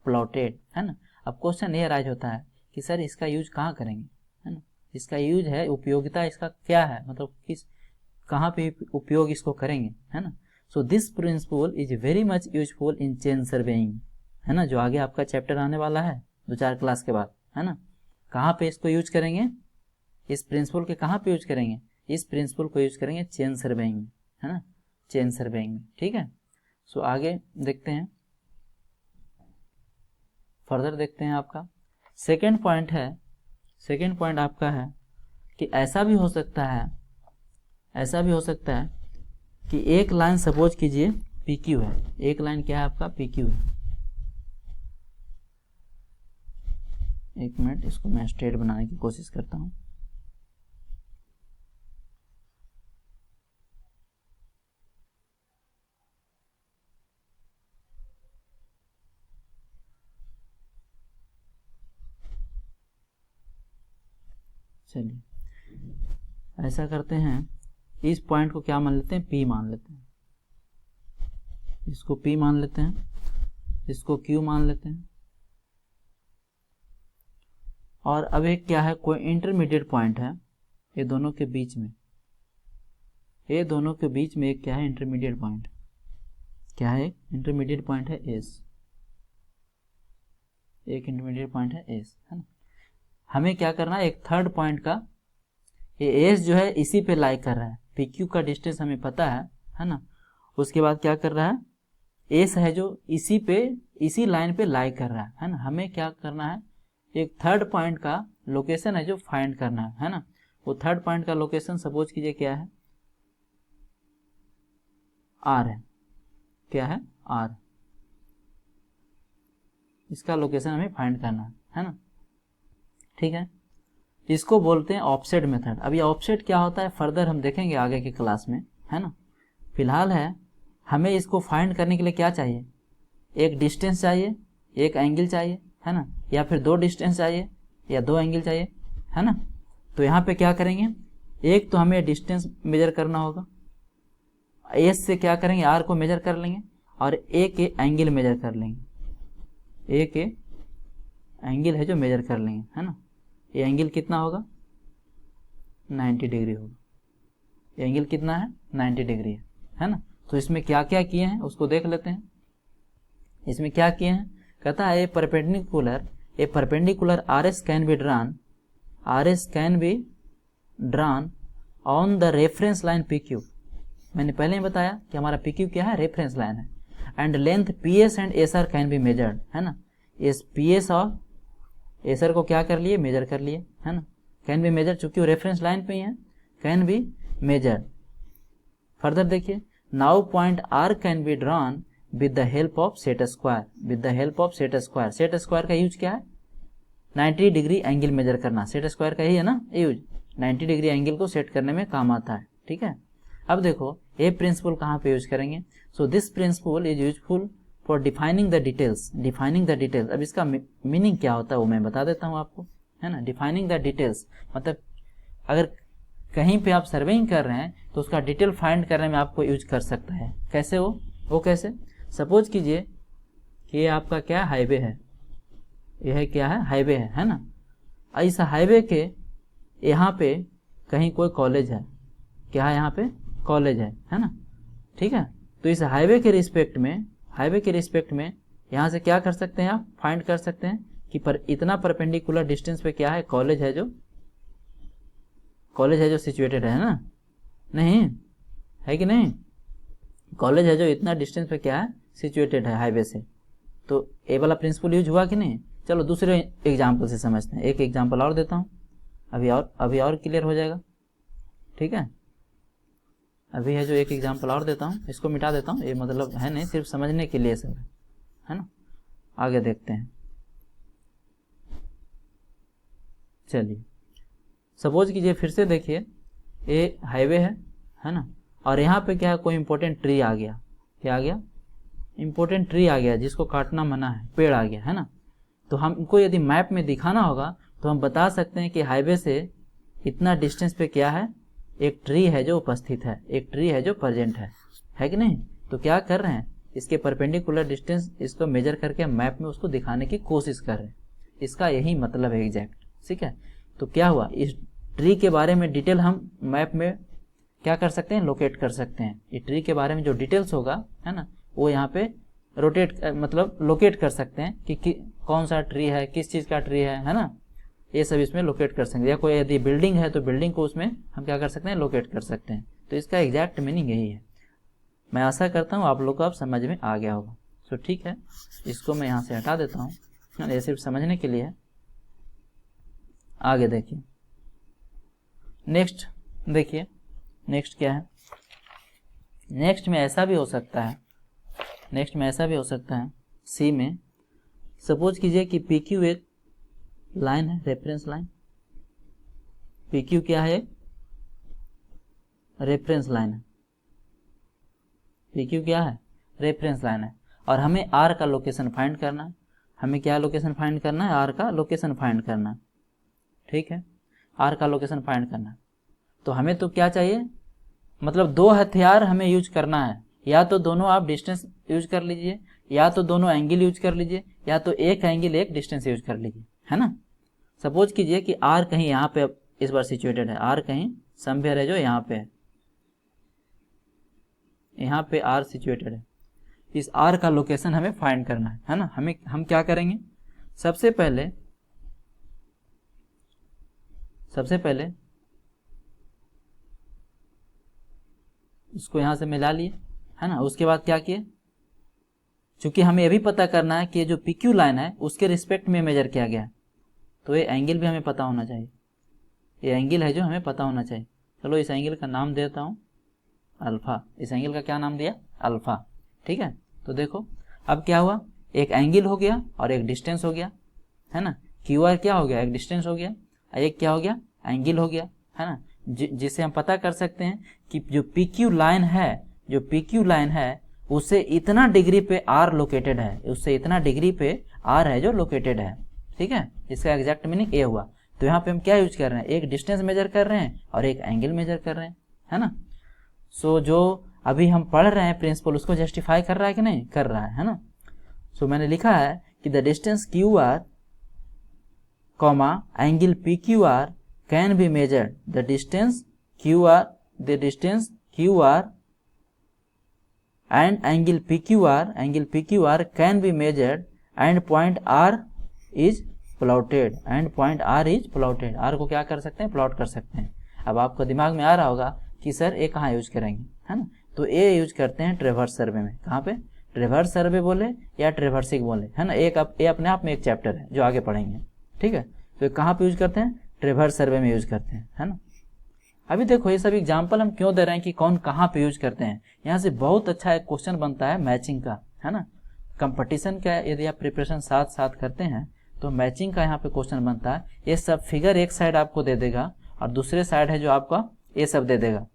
plotted, है ना। अब क्वेश्चन ये राइज होता है कि सर इसका यूज कहाँ करेंगे, है ना। इसका यूज है, उपयोगिता इसका क्या है, मतलब किस कहाँ पे उपयोग इसको करेंगे, है ना। So this principle is very much useful in chain surveying, है ना, जो आगे आपका चैप्टर आने वाला है 2-4 क्लास के बाद, है ना। कहाँ पे इसको यूज करेंगे, इस प्रिंसिपल के कहाँ पे यूज करेंगे, इस प्रिंसिपल को यूज करेंगे चेन सर्वेइंग में, है ना, चेन सर्वेइंग में। ठीक है, सो आगे देखते हैं, फर्दर देखते हैं। आपका सेकेंड पॉइंट है, सेकेंड पॉइंट आपका है कि ऐसा भी हो सकता है, ऐसा भी हो सकता है कि एक लाइन सपोज कीजिए PQ है, एक लाइन क्या है आपका PQ है। एक मिनट, इसको मैं स्ट्रेट बनाने की कोशिश करता हूँ। चलिए ऐसा करते हैं, इस पॉइंट को क्या मान लेते हैं, P मान लेते हैं, इसको P मान लेते हैं, इसको Q मान लेते हैं। और अब एक क्या है, कोई इंटरमीडिएट पॉइंट है ये दोनों के बीच में, ये दोनों के बीच में एक क्या है, इंटरमीडिएट पॉइंट, क्या है, इंटरमीडिएट पॉइंट है S, एक इंटरमीडिएट पॉइंट है S, है ना। हमें क्या करना है, एक थर्ड पॉइंट का, ये S जो है इसी पे लाई कर रहा है, PQ का डिस्टेंस हमें पता है ना। उसके बाद क्या कर रहा है, एस है जो इसी लाइन पे लाई कर रहा है ना। हमें क्या करना है, एक थर्ड पॉइंट का लोकेशन है जो फाइंड करना है ना। वो थर्ड पॉइंट का लोकेशन सपोज कीजिए क्या है, आर है। क्या है, आर। इसका लोकेशन हमें फाइंड करना है ना। ठीक है, इसको बोलते हैं ऑफसेट मेथड। अब ये ऑफसेट क्या होता है फर्दर हम देखेंगे आगे की क्लास में, है ना। फिलहाल है हमें इसको फाइंड करने के लिए क्या चाहिए, एक डिस्टेंस चाहिए, एक एंगल चाहिए, है ना, या फिर दो डिस्टेंस चाहिए या दो एंगल चाहिए, है ना। तो यहाँ पे क्या करेंगे, एक तो हमें डिस्टेंस मेजर करना होगा, एस से क्या करेंगे, आर को मेजर कर लेंगे, और ए के एंगल मेजर कर लेंगे। ए के एंगल है जो मेजर कर लेंगे, है ना। ये एंगल कितना होगा, 90 डिग्री होगा। ये एंगल कितना है, 90 डिग्री है ना। तो इसमें क्या क्या किए हैं उसको देख लेते हैं। इसमें क्या किए हैं, कहता है a perpendicular R S can be drawn on the reference line P Q. मैंने पहले ही बताया कि हमारा पी क्यू क्या है, रेफरेंस लाइन है। And length P S and S R can be measured, है ना। इस पी एस और एस आर को क्या कर लिए, मेजर कर लिए, है ना। कैन बी मेजर, चूंकि वो रेफरेंस लाइन पे ही है, कैन बी मेजर्ड। फर्दर देखिए, now point R can be drawn with the help of set square. Set square का यूज क्या है, 90 डिग्री एंगल मेजर करना। सेट स्क्वायर का ही है ना यूज, 90 डिग्री एंगल को सेट करने में काम आता है। ठीक है, अब देखो ये प्रिंसिपल कहाँ पे यूज करेंगे। So this principle is useful for defining the details. अब इसका मीनिंग क्या होता है वो मैं बता देता हूँ आपको, है ना। डिफाइनिंग द डिटेल्स मतलब अगर कहीं पे आप सर्वेइंग कर रहे हैं तो उसका डिटेल फाइंड करने में आपको यूज कर सकता है। कैसे वो कैसे, सपोज कीजिए कि ये आपका क्या हाईवे है, यह क्या है, हाईवे है ना। इस हाईवे के यहाँ पे कहीं कोई कॉलेज है, क्या है, यहाँ पे कॉलेज है ना। ठीक है, तो इस हाईवे के रिस्पेक्ट में यहाँ से क्या कर सकते हैं, आप फाइंड कर सकते हैं कि इतना परपेंडिकुलर डिस्टेंस पे क्या है, कॉलेज है जो सिचुएटेड है ना, नहीं है कि नहीं, कॉलेज है जो इतना डिस्टेंस पे क्या है, सिचुएटेड है हाईवे से। तो ये वाला प्रिंसिपल यूज हुआ कि नहीं। चलो दूसरे एग्जाम्पल से समझते हैं, एक एग्जाम्पल और देता हूँ, अभी और क्लियर हो जाएगा। ठीक है, अभी है जो एक एग्जाम्पल और देता हूँ, इसको मिटा देता हूँ, ये मतलब है नहीं, सिर्फ समझने के लिए सब है ना। आगे देखते हैं, चलिए सपोज कीजिए, फिर से देखिए ये हाईवे है ना, और यहाँ पे क्या है, कोई इंपॉर्टेंट ट्री आ गया, क्या आ गया, इंपॉर्टेंट ट्री आ गया जिसको काटना मना है, पेड़ आ गया, है ना। तो हमको यदि मैप में दिखाना होगा तो हम बता सकते हैं कि हाईवे से इतना डिस्टेंस पे क्या है, एक ट्री है जो उपस्थित है, एक ट्री है जो प्रेजेंट है कि नहीं। तो क्या कर रहे हैं, इसके परपेंडिकुलर डिस्टेंस इसको मेजर करके मैप में उसको दिखाने की कोशिश कर रहे हैं। इसका यही मतलब है एग्जैक्ट। ठीक है, तो क्या हुआ, इस ट्री के बारे में डिटेल हम मैप में क्या कर सकते हैं, लोकेट कर सकते हैं। ये ट्री के बारे में जो डिटेल्स होगा, है ना, वो यहाँ पे मतलब लोकेट कर सकते हैं कि कौन सा ट्री है, किस चीज़ का ट्री है ना, ये सब इसमें लोकेट कर सकते हैं। या कोई यदि बिल्डिंग है तो बिल्डिंग को उसमें हम क्या कर सकते हैं, लोकेट कर सकते हैं। तो इसका एग्जैक्ट मीनिंग यही है। मैं आशा करता हूँ आप लोग को अब समझ में आ गया होगा। तो ठीक है, इसको मैं यहाँ से हटा देता हूँ, ये सिर्फ समझने के लिए है। आगे देखिए, नेक्स्ट देखिए, नेक्स्ट क्या है, नेक्स्ट में ऐसा भी हो सकता है, सी में सपोज कीजिए कि पी क्यू एक लाइन है, रेफरेंस लाइन। पी क्यू क्या है, रेफरेंस लाइन है। पी क्यू क्या है, रेफरेंस लाइन है, और हमें आर का लोकेशन फाइंड करना है। हमें क्या लोकेशन फाइंड करना है, आर का लोकेशन फाइंड करना है। ठीक है, आर का लोकेशन फाइंड करना है। तो हमें तो क्या चाहिए, मतलब दो हथियार हमें यूज करना है, या तो दोनों आप डिस्टेंस यूज कर लीजिए, या तो दोनों एंगल यूज कर लीजिए, या तो एक एंगल एक डिस्टेंस यूज कर लीजिए, है ना। सपोज कीजिए कि आर कहीं यहाँ पे इस बार सिचुएटेड है, आर कहीं समवेयर है जो यहाँ पे है, यहाँ पे आर सिचुएटेड है। इस आर का लोकेशन हमें फाइंड करना है ना। हम क्या करेंगे, सबसे पहले इसको यहाँ से मिला लिए, है ना। उसके बाद क्या किए, चूंकि हमें ये भी पता करना है कि ये जो पी क्यू लाइन है उसके रिस्पेक्ट में मेजर किया गया है, तो ये एंगल भी हमें पता होना चाहिए। ये एंगल है जो हमें पता होना चाहिए। चलो इस एंगल का नाम देता हूँ अल्फ़ा। इस एंगल का क्या नाम दिया? अल्फ़ा। ठीक है, तो देखो अब क्या हुआ, एक एंगल हो गया और एक डिस्टेंस हो गया, है ना। क्यू आर क्या हो गया? एक डिस्टेंस हो गया, एक क्या हो गया? एंगल हो गया, है ना। जिससे हम पता कर सकते हैं कि जो पी क्यू लाइन है, जो पी क्यू लाइन है उससे इतना डिग्री पे आर लोकेटेड है, उससे इतना डिग्री पे आर है जो लोकेटेड है। ठीक है, इसका एग्जैक्ट मीनिंग ए हुआ। तो यहाँ पे हम क्या यूज कर रहे हैं? एक डिस्टेंस मेजर कर रहे हैं और एक एंगल मेजर कर रहे हैं, है ना। सो जो अभी हम पढ़ रहे हैं प्रिंसिपल उसको जस्टिफाई कर रहा है कि नहीं? कर रहा है ना। सो मैंने लिखा है कि the distance Q R comma angle P Q are can be measured. The distance Q R and angle PQR can be measured and point R is plotted R को क्या कर सकते हैं? प्लॉट कर सकते हैं। अब आपको दिमाग में आ रहा होगा कि सर ए कहाँ यूज करेंगे, है ना। तो ए यूज करते हैं ट्रेवर्स सर्वे में। कहाँ पे? ट्रेवर्स सर्वे बोले या ट्रेवर्सिंग बोले, है ना। ए अपने आप में एक चैप्टर है जो आगे पढ़ेंगे। ठीक है, तो कहाँ पे यूज करते हैं? ट्रेवर्स सर्वे में यूज करते हैं, है ना। अभी देखो ये सब एग्जाम्पल हम क्यों दे रहे हैं कि कौन कहाँ पे यूज करते हैं। यहाँ से बहुत अच्छा एक क्वेश्चन बनता है मैचिंग का, है ना। कंपटीशन का यदि आप प्रिपरेशन साथ साथ करते हैं तो मैचिंग का यहाँ पे क्वेश्चन बनता है। ये सब फिगर एक साइड आपको दे देगा और दूसरे साइड है जो आपका ये सब दे देगा,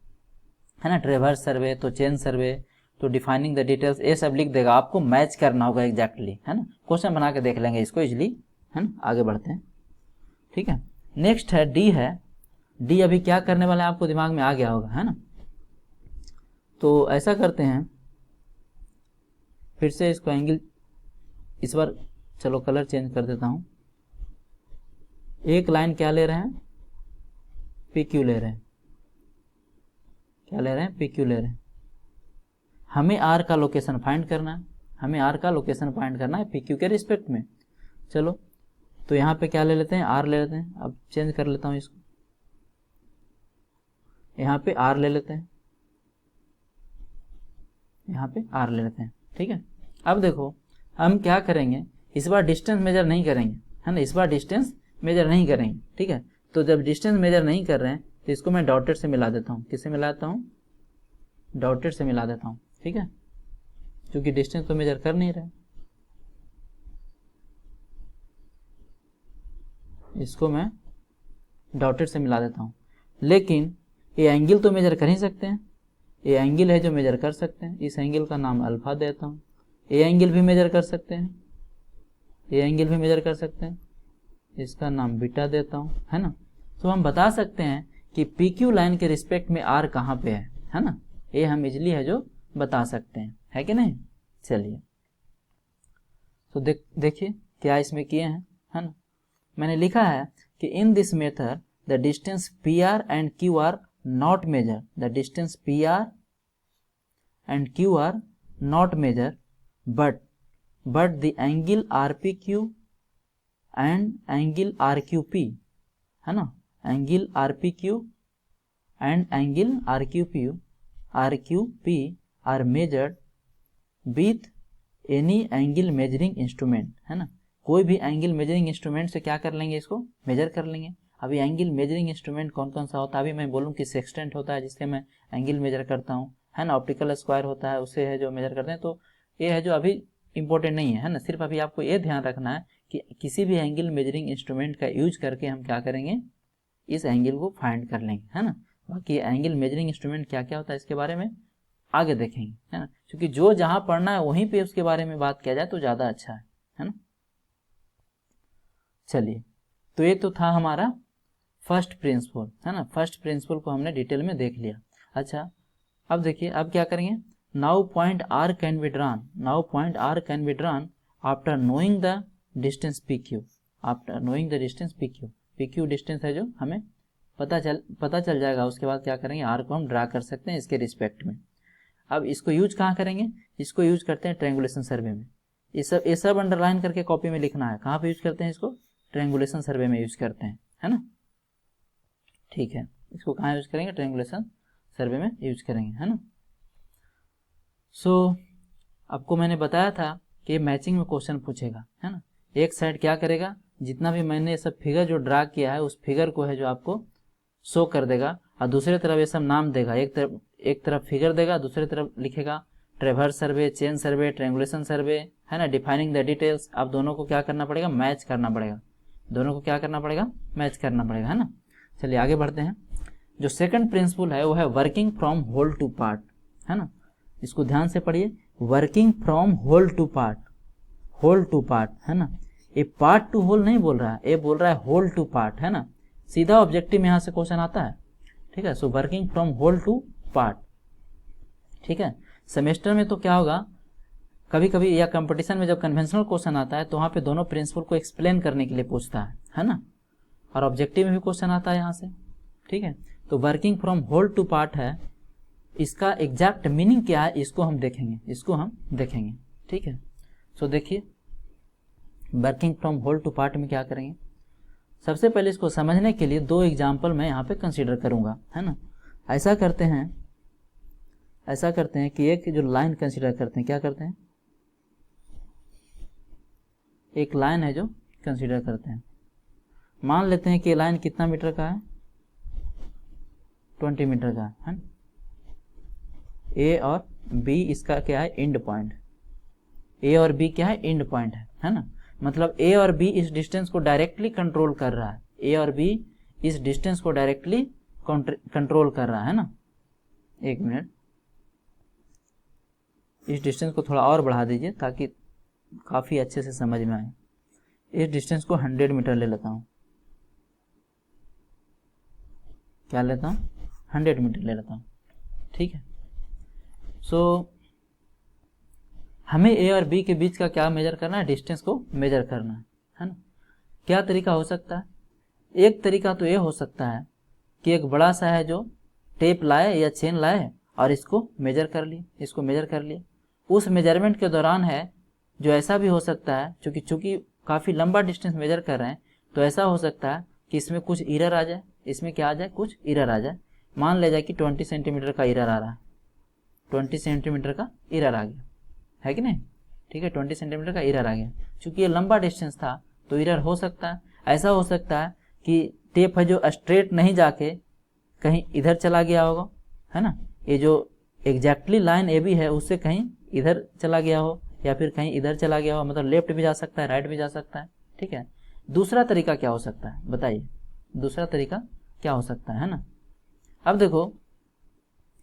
है ना। ट्रेवर्स सर्वे तो चेन सर्वे तो डिफाइनिंग द डिटेल्स, ये सब लिख देगा। आपको मैच करना होगा एग्जैक्टली, है ना। क्वेश्चन बना के देख लेंगे इसको इजिली, है ना। आगे बढ़ते हैं। ठीक है, नेक्स्ट है डी है। डी अभी क्या करने वाला है आपको दिमाग में आ गया होगा, है ना। तो ऐसा करते हैं, फिर से इसको एंगल इस बार चलो कलर चेंज कर देता हूं। एक लाइन क्या ले रहे हैं? पी क्यू ले रहे हैं। क्या ले रहे हैं? पी क्यू ले रहे हैं। हमें आर का लोकेशन फाइंड करना है, पी क्यू के रिस्पेक्ट में। चलो तो यहाँ पे क्या ले लेते हैं? आर ले लेते हैं। अब चेंज कर लेता हूँ इसको, यहाँ पे आर ले लेते हैं, यहाँ पे आर ले लेते हैं। ठीक है, अब देखो हम क्या करेंगे, इस बार डिस्टेंस मेजर नहीं करेंगे, है ना। इस बार डिस्टेंस मेजर नहीं करेंगे। ठीक है, तो जब डिस्टेंस मेजर नहीं कर रहे हैं तो इसको मैं डॉटेड से मिला देता हूँ। किससे मिलाता हूँ? डॉटेड से मिला देता हूँ। ठीक है, क्योंकि डिस्टेंस तो मेजर कर नहीं रहे, इसको मैं डॉटेड से मिला देता हूँ। लेकिन ये एंगल तो मेजर कर ही सकते हैं, ये एंगल है जो मेजर कर सकते हैं। इस एंगल का नाम अल्फा देता हूँ। ये एंगल भी मेजर कर सकते हैं, ये एंगल भी मेजर कर सकते हैं, इसका नाम बीटा देता हूँ, है ना। तो हम बता सकते हैं कि पी क्यू लाइन के रिस्पेक्ट में आर कहाँ पे है ना। ये हम इजली है जो बता सकते हैं, है कि नहीं। चलिए तो देखिए क्या इसमें किए हैं, है ना। मैंने लिखा है कि in this method the distance P R and Q R not measure, the distance P R and Q R not measure but the angle RPQ and angle RQP, है ना। angle RPQ and angle RQP are measured with any angle measuring instrument, है ना। कोई भी एंगल मेजरिंग इंस्ट्रूमेंट से क्या कर लेंगे? इसको मेजर कर लेंगे। अभी एंगल मेजरिंग इंस्ट्रूमेंट कौन कौन सा होता है? अभी मैं बोलूँ कि सेक्सटेंट होता है जिससे मैं एंगल मेजर करता हूँ, है ना। ऑप्टिकल स्क्वायर होता है, उससे है जो मेजर करते हैं। तो ये है जो अभी इंपॉर्टेंट नहीं है, है ना। सिर्फ अभी आपको ये ध्यान रखना है कि किसी भी एंगल मेजरिंग इंस्ट्रूमेंट का यूज करके हम क्या करेंगे? इस एंगल को फाइंड कर लेंगे, है ना। बाकी एंगल मेजरिंग इंस्ट्रूमेंट क्या क्या होता है इसके बारे में आगे देखेंगे, है ना। क्योंकि जो जहां पढ़ना है वहीं पे उसके बारे में बात किया जाए तो ज़्यादा अच्छा है ना। चलिए, तो ये तो था हमारा फर्स्ट प्रिंसिपल, है ना। फर्स्ट प्रिंसिपल को हमने डिटेल में देख लिया। अच्छा, अब देखिए अब क्या करेंगे। Now point R can be drawn after knowing the distance P Q, P Q distance है जो हमें पता चल जाएगा। उसके बाद क्या करेंगे? आर को हम ड्रा कर सकते हैं इसके रिस्पेक्ट में। अब इसको यूज कहाँ करेंगे? इसको यूज करते हैं ट्रायंगुलेशन सर्वे में। ये सब अंडरलाइन करके कॉपी में लिखना है। कहाँ पे यूज करते हैं इसको? ट्रायंगुलेशन सर्वे में यूज करते हैं, है ना। ठीक है, इसको कहाँ यूज करेंगे? ट्रायंगुलेशन सर्वे में यूज करेंगे, है ना। सो आपको मैंने बताया था कि मैचिंग में क्वेश्चन पूछेगा, है ना। एक साइड क्या करेगा, जितना भी मैंने ये सब फिगर जो ड्रा किया है उस फिगर को है जो आपको शो कर देगा, और दूसरी तरफ ये सब नाम देगा। एक तरफ फिगर देगा, दूसरी तरफ लिखेगा ट्रेवर्स सर्वे, चेन सर्वे, ट्रायंगुलेशन सर्वे, है ना, डिफाइनिंग द डिटेल्स। आप दोनों को क्या करना पड़ेगा, मैच करना पड़ेगा, दोनों को क्या करना पड़ेगा, मैच करना पड़ेगा, है ना। चलिए आगे बढ़ते हैं। जो सेकंड प्रिंसिपल है वो है working from whole to part, है ना। इसको ध्यान से पढ़िए, working from whole to part, whole to part, है ना। ये पार्ट टू होल नहीं बोल रहा है, ये बोल रहा है होल टू पार्ट, है ना। सीधा ऑब्जेक्टिव में यहाँ से क्वेश्चन आता है, ठीक है। So working from whole to part, ठीक है। सेमेस्टर में तो क्या होगा, कभी कभी या कंपटीशन में जब कन्वेंशनल क्वेश्चन आता है तो वहाँ पे दोनों प्रिंसिपल को एक्सप्लेन करने के लिए पूछता है ना। और ऑब्जेक्टिव में भी क्वेश्चन आता है यहाँ से, ठीक है। तो working from whole to part है, इसका एग्जैक्ट मीनिंग क्या है इसको हम देखेंगे, ठीक है। सो देखिए working from whole to part में क्या करेंगे, सबसे पहले इसको समझने के लिए दो एग्जाम्पल मैं यहाँ पे कंसीडर करूँगा, है ना। ऐसा करते हैं कि एक जो लाइन कंसीडर करते हैं, क्या करते हैं, एक लाइन है जो कंसीडर करते हैं। मान लेते हैं कि लाइन कितना मीटर का है, 20 मीटर का है। ए और बी इसका क्या है, एंड पॉइंट। ए और बी क्या है, एंड पॉइंट है ना। मतलब ए और बी इस डिस्टेंस को डायरेक्टली कंट्रोल कर रहा है, ए और बी इस डिस्टेंस को डायरेक्टली कंट्रोल कर रहा है ना। एक मिनट, इस डिस्टेंस को थोड़ा और बढ़ा दीजिए ताकि काफ़ी अच्छे से समझ में आए। इस डिस्टेंस को 100 मीटर ले लेता हूँ, क्या लेता हूँ, 100 मीटर ले लेता हूँ, ठीक है। सो हमें ए और बी के बीच का क्या मेजर करना है, डिस्टेंस को मेजर करना है ना। क्या तरीका हो सकता है, एक तरीका तो ये हो सकता है कि एक बड़ा सा है जो टेप लाए या चेन लाए और इसको मेजर कर लिए, उस मेजरमेंट के दौरान है जो ऐसा भी हो सकता है, चूँकि काफ़ी लंबा डिस्टेंस मेजर कर रहे हैं तो ऐसा हो सकता है कि इसमें कुछ एरर आ जाए, इसमें क्या आ जाए, कुछ एरर आ जाए। मान ले जाए कि 20 सेंटीमीटर का एरर आ रहा है, 20 सेंटीमीटर का एरर आ गया है कि नहीं, ठीक है। 20 सेंटीमीटर का एरर आ गया, चूँकि ये लंबा डिस्टेंस था तो एरर हो सकता है। ऐसा हो सकता है कि टेप है जो स्ट्रेट नहीं जाके कहीं इधर चला गया होगा, है ना। ये जो एग्जैक्टली लाइन ए बी है उससे कहीं इधर चला गया हो या फिर कहीं इधर चला गया हो, मतलब लेफ्ट भी जा सकता है, राइट भी जा सकता है, ठीक है। दूसरा तरीका क्या हो सकता है बताइए, दूसरा तरीका क्या हो सकता है ना। अब देखो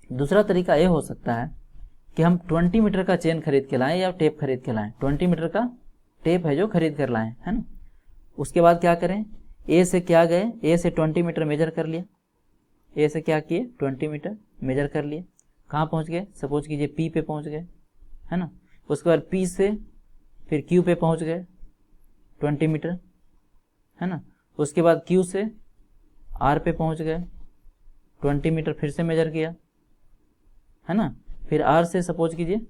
दूसरा तरीका ये हो सकता है कि हम 20 मीटर का चेन खरीद के लाएं या टेप खरीद के लाएं, 20 मीटर का टेप है जो खरीद कर लाएं, है ना। उसके बाद क्या करें, ए से क्या गए, ए से 20 मीटर मेजर कर लिया, ए से क्या किए, 20 मीटर मेजर कर लिए। कहाँ पहुँच गए, सपोज कीजिए पी पे पहुँच गए, है ना। उसके बाद पी से फिर क्यू पे पहुँच गए 20 मीटर, है ना। उसके बाद क्यू से आर पे पहुँच गए 20 मीटर फिर से मेजर किया, है ना। फिर आर से सपोज कीजिए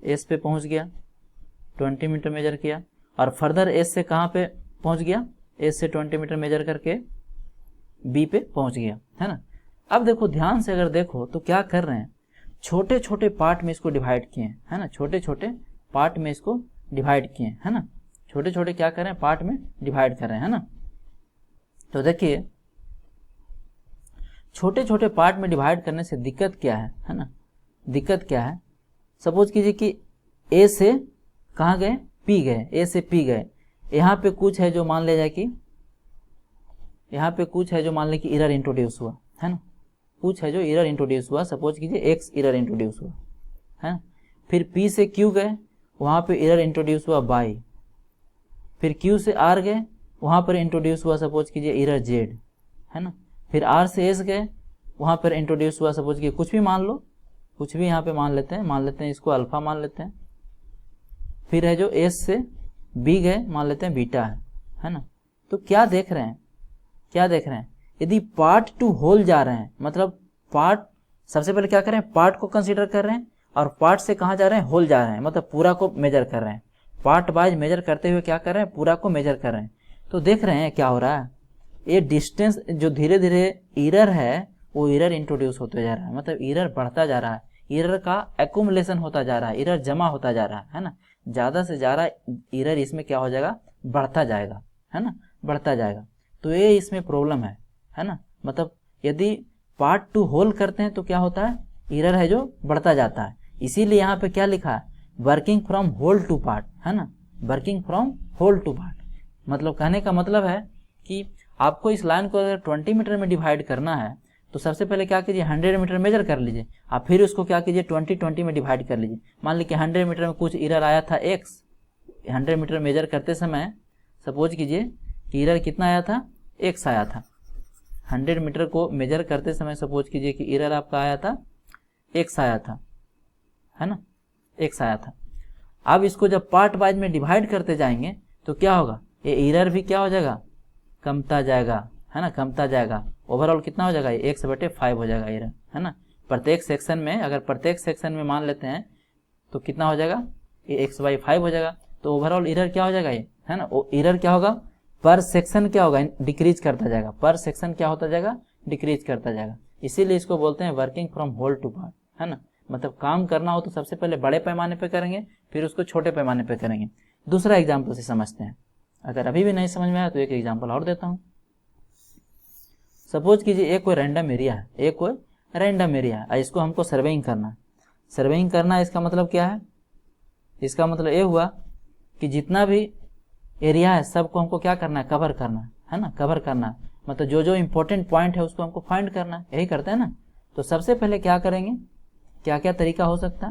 एस पे पहुँच गया, 20 मीटर मेजर किया, और फर्दर एस से कहाँ पे पहुँच गया, एस से 20 मीटर मेजर करके बी पे पहुँच गया, है ना। अब देखो ध्यान से अगर देखो तो क्या कर रहे हैं, छोटे छोटे पार्ट में इसको डिवाइड किए, है ना, छोटे छोटे पार्ट में इसको डिवाइड किए, है ना। छोटे छोटे क्या कर रहे हैं, पार्ट में डिवाइड कर रहे हैं, है ना। तो देखिए छोटे छोटे पार्ट में डिवाइड करने से दिक्कत क्या है ना, दिक्कत क्या है। सपोज कीजिए कि ए से कहाँ गए, पी गए, ए से पी गए, यहाँ पे कुछ है जो मान ले जाए कि यहाँ पे कुछ है जो मान ले कि एरर इंट्रोड्यूस हुआ, है ना, कुछ है जो एरर इंट्रोड्यूस हुआ, सपोज कीजिए एक्स एरर इंट्रोड्यूस हुआ, है। फिर पी से क्यू गए, वहाँ पे एरर इंट्रोड्यूस हुआ बाई। फिर क्यू से आर गए, वहाँ पर इंट्रोड्यूस हुआ सपोज कीजिए एरर जेड, है ना। फिर आर से एस गए, वहाँ पर इंट्रोड्यूस हुआ सपोज कीजिए कुछ भी मान लो, कुछ भी यहाँ पे मान लेते हैं इसको अल्फा मान लेते हैं। फिर है जो एस से बी गए, मान लेते हैं बीटा है ना। तो क्या देख रहे हैं, क्या देख रहे हैं, यदि पार्ट टू होल जा रहे हैं, मतलब पार्ट सबसे पहले क्या कर रहे हैं, पार्ट को कंसीडर कर रहे हैं और पार्ट से कहाँ जा रहे हैं, होल जा रहे हैं, मतलब पूरा को मेजर कर रहे हैं। पार्ट वाइज मेजर करते हुए क्या कर रहे हैं, पूरा को मेजर कर रहे हैं। तो देख रहे हैं क्या हो रहा है, ये डिस्टेंस जो धीरे धीरे एरर है वो एरर इंट्रोड्यूस होते जा रहा है, मतलब एरर बढ़ता जा रहा है। एरर का एक्यूमुलेशन होता जा रहा है, एरर जमा होता जा रहा है ना, ज़्यादा से ज़्यादा एरर इसमें क्या हो जाएगा, बढ़ता जाएगा, है ना, बढ़ता जाएगा। तो ये इसमें प्रॉब्लम है ना। मतलब यदि पार्ट टू होल करते हैं तो क्या होता है, एरर है जो बढ़ता जाता है। इसीलिए यहाँ पे क्या लिखा है, working from whole to part, है ना, working from whole to part. मतलब कहने का मतलब है कि आपको इस लाइन को अगर 20 मीटर में डिवाइड करना है तो सबसे पहले क्या कीजिए, 100 मीटर मेजर कर लीजिए, आप फिर उसको क्या कीजिए 20 में डिवाइड कर लीजिए। मान लीजिए 100 मीटर में कुछ एरर आया था x, 100 मीटर मेजर करते समय सपोज कीजिए कि एरर कितना आया था, x आया था। 100 मीटर को मेजर करते समय सपोज कीजिए कि एरर आपका आया था x आया था, है ना, x आया था। अब इसको जब पार्ट वाइज में डिवाइड करते जाएंगे तो क्या होगा, ये एरर भी क्या हो जाएगा, कमता जाएगा, है ना, कमता जाएगा। ओवरऑल कितना हो जाएगा, ये x/5 हो जाएगा एरर, है ना। प्रत्येक सेक्शन में, अगर प्रत्येक सेक्शन में मान लेते हैं तो कितना हो जाएगा, ये x/5 हो जाएगा। तो ओवरऑल एरर क्या हो जाएगा ये, है ना, एरर क्या होगा, पर सेक्शन क्या होगा, डिक्रीज करता जाएगा, पर सेक्शन क्या होता जाएगा, डिक्रीज करता जाएगा। इसीलिए इसको बोलते हैं working from whole to part, है ना। मतलब काम करना हो तो सबसे पहले बड़े पैमाने पे करेंगे, फिर उसको छोटे पैमाने पे करेंगे। दूसरा एग्जाम्पल से समझते हैं। अगर अभी भी नहीं समझ में आया तो एक एग्जाम्पल और देता हूँ। सपोज कीजिए एक कोई रैंडम एरिया है, एक कोई रैंडम एरिया है, इसको हमको सर्वेइंग करना है। सर्वेइंग करना है इसका मतलब क्या है, इसका मतलब ये हुआ कि जितना भी एरिया है सबको हमको क्या करना है, कवर करना है ना, कवर करना है। मतलब जो जो इंपॉर्टेंट पॉइंट है उसको हमको फाइंड करना है, यही करते हैं ना। तो सबसे पहले क्या करेंगे, क्या क्या तरीका हो सकता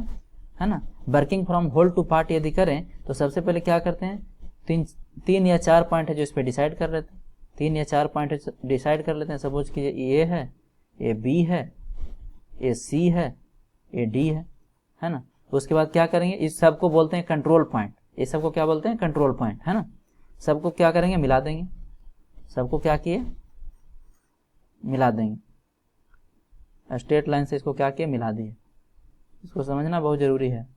है ना, working from whole to part यदि करें तो सबसे पहले क्या करते हैं, तीन या चार पॉइंट है जो इस पर डिसाइड कर लेते हैं, 3 या 4 पॉइंट डिसाइड कर लेते हैं। सपोज कीजिए ए है, ए बी है, ए सी है, ए डी है ना। उसके बाद क्या करेंगे, इस सबको बोलते हैं कंट्रोल पॉइंट, ये सबको क्या बोलते हैं, कंट्रोल पॉइंट, है ना। सबको क्या करेंगे, मिला देंगे, सबको क्या किए, मिला देंगे। स्ट्रेट लाइन से इसको क्या किए, मिला दिए। इसको समझना बहुत जरूरी है,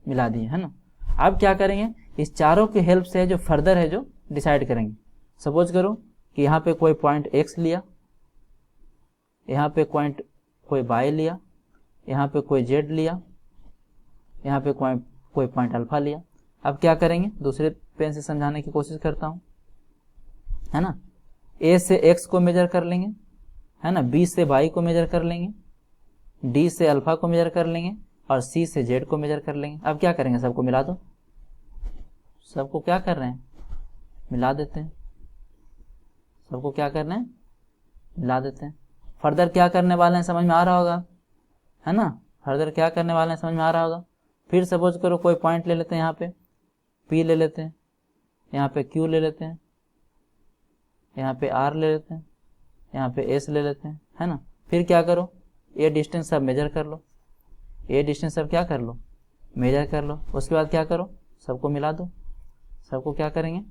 मिला दिए, है ना। अब क्या करेंगे, इस चारों की हेल्प से जो फर्दर है जो डिसाइड करेंगे। सपोज करो कि यहाँ पे कोई पॉइंट x लिया, यहाँ पे पॉइंट कोई y लिया, यहाँ पे कोई z लिया, यहाँ पे कोई पॉइंट अल्फा लिया। अब क्या करेंगे, दूसरे पेन से समझाने की कोशिश करता हूँ, है ना। a से x को मेजर कर लेंगे, है ना, b से y को मेजर कर लेंगे, d से अल्फा को मेजर कर लेंगे और c से z को मेजर कर लेंगे। अब क्या करेंगे, सबको मिला दो, सबको क्या कर रहे हैं, मिला देते हैं। सबको क्या करना है, मिला देते हैं। फर्दर क्या करने वाले हैं समझ में आ रहा होगा, है ना, फर्दर क्या करने वाले हैं समझ में आ रहा होगा। फिर सपोज करो कोई पॉइंट ले लेते हैं, यहाँ पे P ले लेते हैं, यहाँ पे Q ले लेते हैं, यहाँ पे R ले लेते हैं, यहाँ पे S ले लेते हैं, है ना। फिर क्या करो, ये डिस्टेंस सब मेजर कर लो, ये डिस्टेंस सब क्या कर लो, मेजर कर लो। उसके बाद क्या करो, सबको मिला दो, सबको क्या करेंगे,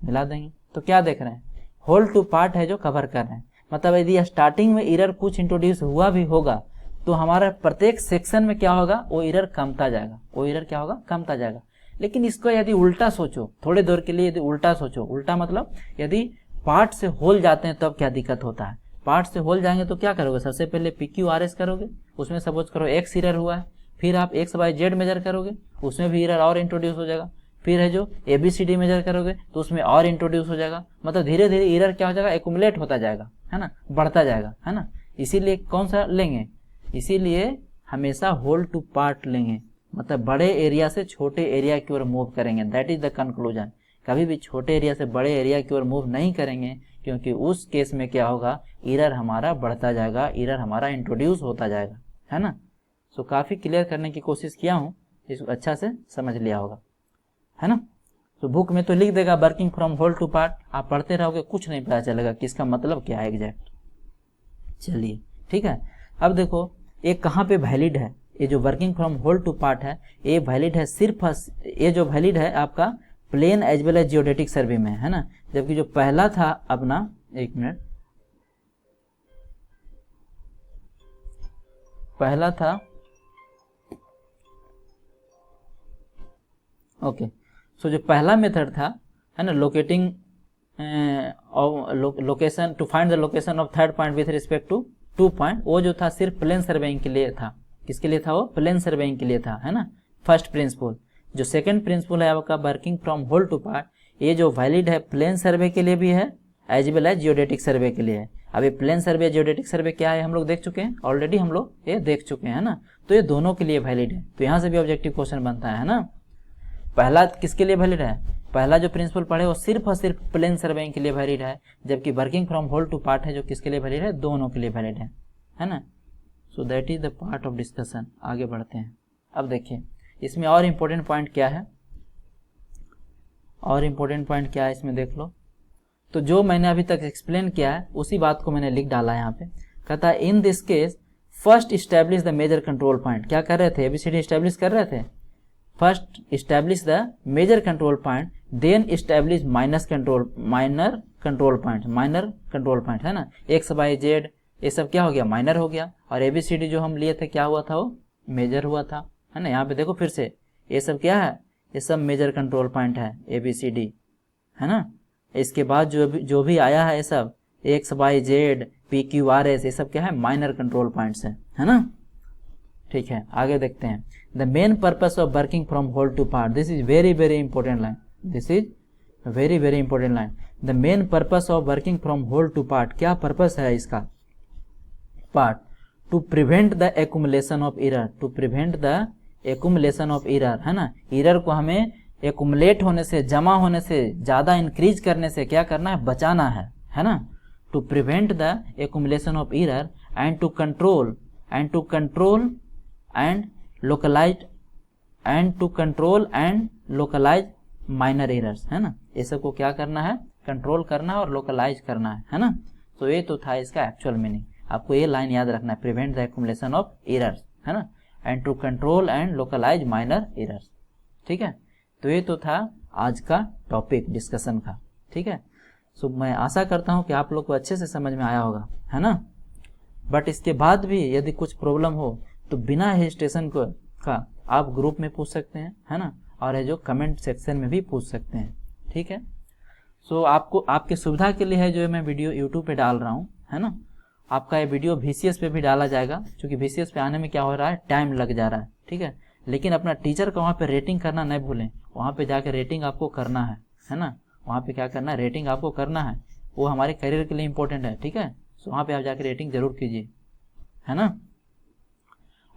मिला देंगे। तो क्या देख रहे हैं, होल टू पार्ट है जो कवर कर रहे हैं। मतलब यदि स्टार्टिंग में एरर कुछ इंट्रोड्यूस हुआ भी होगा तो हमारा प्रत्येक सेक्शन में क्या होगा, वो एरर कमता जाएगा, वो एरर क्या होगा, कमता जाएगा। लेकिन इसको यदि उल्टा सोचो, थोड़े देर के लिए यदि उल्टा सोचो, उल्टा मतलब यदि पार्ट से होल जाते हैं तब क्या दिक्कत होता है। पार्ट से होल जाएंगे तो क्या करोगे, सबसे पहले PQRS करोगे, उसमें सपोज करो x एरर हुआ है, फिर आप XYZ मेजर करोगे, उसमें भी एरर और इंट्रोड्यूस हो जाएगा। फिर है जो ABCD मेजर करोगे तो उसमें और इंट्रोड्यूस हो जाएगा। मतलब धीरे धीरे एरर क्या हो जाएगा, एक्यूमुलेट होता जाएगा, है ना, बढ़ता जाएगा, है ना। इसीलिए कौन सा लेंगे, इसीलिए हमेशा होल टू पार्ट लेंगे। मतलब बड़े एरिया से छोटे एरिया की ओर मूव करेंगे, दैट इज द कंक्लूजन। कभी भी छोटे एरिया से बड़े एरिया की ओर मूव नहीं करेंगे, क्योंकि उस केस में क्या होगा, एरर हमारा बढ़ता जाएगा, एरर हमारा इंट्रोड्यूस होता जाएगा, है ना। सो काफ़ी क्लियर करने की कोशिश किया हूँ, इसको अच्छा से समझ लिया होगा, है ना। तो बुक में तो लिख देगा working from whole to part, आप पढ़ते रहोगे कुछ नहीं पता चलेगा कि इसका मतलब क्या है एग्जैक्ट। चलिए ठीक है, अब देखो ये कहाँ पे वैलिड है, ये जो working from whole to part है ये वैलिड है सिर्फ, ये जो वैलिड है आपका plane as well as geodetic survey में, है ना। जबकि जो पहला था अपना, एक मिनट, पहला था, ओके, सो जो पहला मेथड था, है ना, locating location to find the location of third point with respect to 2 point, वो जो था सिर्फ प्लेन सर्वेइंग के लिए था, किसके लिए था वो? प्लेन सर्वेइंग के लिए था, है ना, फर्स्ट प्रिंसिपल। जो सेकंड प्रिंसिपल है आपका working from whole to part, ये जो वैलिड है प्लेन सर्वे के लिए भी है एज वेल एज जियोडेटिक सर्वे के लिए है। अब ये प्लेन सर्वे जियोडेटिक सर्वे क्या है हम लोग देख चुके हैं ऑलरेडी, हम लोग ये देख चुके हैं ना, तो ये दोनों के लिए वैलिड है। तो यहाँ से भी ऑब्जेक्टिव क्वेश्चन बनता है ना। पहला किसके लिए वैलिड है? पहला जो प्रिंसिपल पढ़े वो सिर्फ और सिर्फ प्लेन सर्वेइंग के लिए वैलिड है, जबकि working from whole to part है जो किसके लिए वैलिड है? दोनों के लिए वैलिड है ना। So that is the part of discussion. आगे बढ़ते हैं। अब देखिए इसमें और इम्पोर्टेंट पॉइंट क्या है, और इम्पोर्टेंट पॉइंट क्या है इसमें देख लो। तो जो मैंने अभी तक एक्सप्लेन किया है उसी बात को मैंने लिख डाला है यहाँ पे। कहता है in this case first establish the major control point. क्या कर रहे थे? एबीसीडी इस्टेब्लिश कर रहे थे। First establish the major control point, then establish minor control point, है ना। एक्स वाई जेड ये सब क्या हो गया? माइनर हो गया। और एबीसीडी जो हम लिए थे क्या हुआ था? वो मेजर हुआ था, है ना। यहाँ पे देखो फिर से ये सब क्या है? ये सब मेजर कंट्रोल पॉइंट है एबीसीडी, है ना। इसके बाद जो भी आया है ये सब X Y Z P Q R S, ये सब क्या है? माइनर कंट्रोल पॉइंट्स है ना। ठीक है आगे देखते हैं। The main purpose of working from whole to part, this is very very important line, this is very very important line. The main purpose of working from whole to part, क्या पर्पस है इसका? Part to prevent the accumulation of error, to prevent the accumulation of error, है ना। एरर को हमें एक्युमुलेट होने से, जमा होने से, ज्यादा इंक्रीज करने से क्या करना है? बचाना है ना। To prevent the accumulation of error and to control and localize minor errors, है ना। ये सब को क्या करना है? कंट्रोल करना है और लोकलाइज करना है ना। तो ये तो था इसका एक्चुअल मीनिंग। आपको ये लाइन याद रखना है, prevent the accumulation of errors, है ना, and to control and localize minor errors. ठीक है, तो ये तो था आज का टॉपिक डिस्कशन का। ठीक है, सो मैं आशा करता हूँ कि आप लोग को अच्छे से समझ में आया होगा, है ना। बट इसके बाद भी यदि कुछ प्रॉब्लम हो तो बिना हेजिटेशन का आप ग्रुप में पूछ सकते हैं, है ना, और ये जो कमेंट सेक्शन में भी पूछ सकते हैं। ठीक है, सो आपको आपके सुविधा के लिए है जो मैं वीडियो यूट्यूब पे डाल रहा हूँ, है ना। आपका ये वीडियो VCS पे भी डाला जाएगा, क्योंकि VCS पे आने में क्या हो रहा है? टाइम लग जा रहा है। ठीक है, लेकिन अपना टीचर का वहाँ पे रेटिंग करना नहीं भूलें। वहाँ पे जाके रेटिंग आपको करना है ना। वहाँ पे क्या करना है? रेटिंग आपको करना है, वो हमारे करियर के लिए इंपॉर्टेंट है। ठीक है, सो वहाँ पे आप जाके रेटिंग जरूर कीजिए, है ना।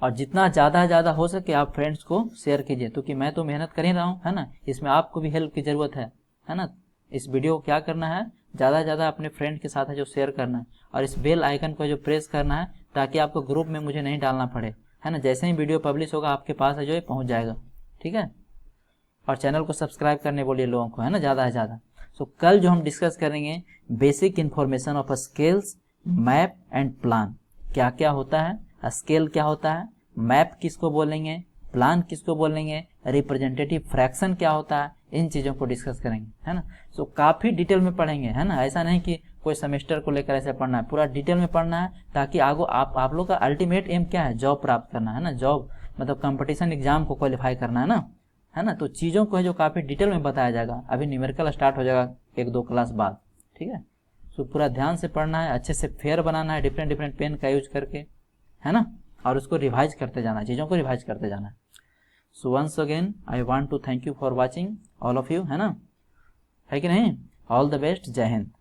और जितना ज़्यादा हो सके आप फ्रेंड्स को शेयर कीजिए, क्योंकि मैं तो मेहनत कर ही रहा हूँ, है ना। इसमें आपको भी हेल्प की ज़रूरत है ना। इस वीडियो को क्या करना है? ज़्यादा से ज़्यादा अपने फ्रेंड के साथ है जो शेयर करना है, और इस बेल आइकन को जो प्रेस करना है, ताकि आपको ग्रुप में मुझे नहीं डालना पड़े, है ना। जैसे ही वीडियो पब्लिश होगा आपके पास है जो ये पहुँच जाएगा। ठीक है, और चैनल को सब्सक्राइब करने बोलिए लोगों को, है ना, ज़्यादा से ज़्यादा। सो कल जो हम डिस्कस करेंगे basic information of scales, map and plan. क्या क्या होता है? स्केल क्या होता है? मैप किसको बोलेंगे? प्लान किसको बोलेंगे? रिप्रेजेंटेटिव फ्रैक्शन क्या होता है? इन चीज़ों को डिस्कस करेंगे, है ना। सो काफ़ी डिटेल में पढ़ेंगे, है ना। ऐसा नहीं कि कोई सेमेस्टर को लेकर ऐसे पढ़ना है, पूरा डिटेल में पढ़ना है, ताकि आगे आप लोग का अल्टीमेट एम क्या है? जॉब प्राप्त करना है ना। जॉब मतलब कंपटीशन एग्जाम को क्वालिफाई करना है ना। तो चीज़ों को है जो काफ़ी डिटेल में बताया जाएगा। अभी न्यूमेरिकल स्टार्ट हो जाएगा 1-2 क्लास बाद। ठीक है, सो पूरा ध्यान से पढ़ना है, अच्छे से फेयर बनाना है, डिफरेंट पेन का यूज करके, है ना, और उसको रिवाइज करते जाना है, चीज़ों को रिवाइज करते जाना है। So once again I want to thank you for watching all of you, है ना, है कि नहीं। ऑल द बेस्ट, जय हिंद।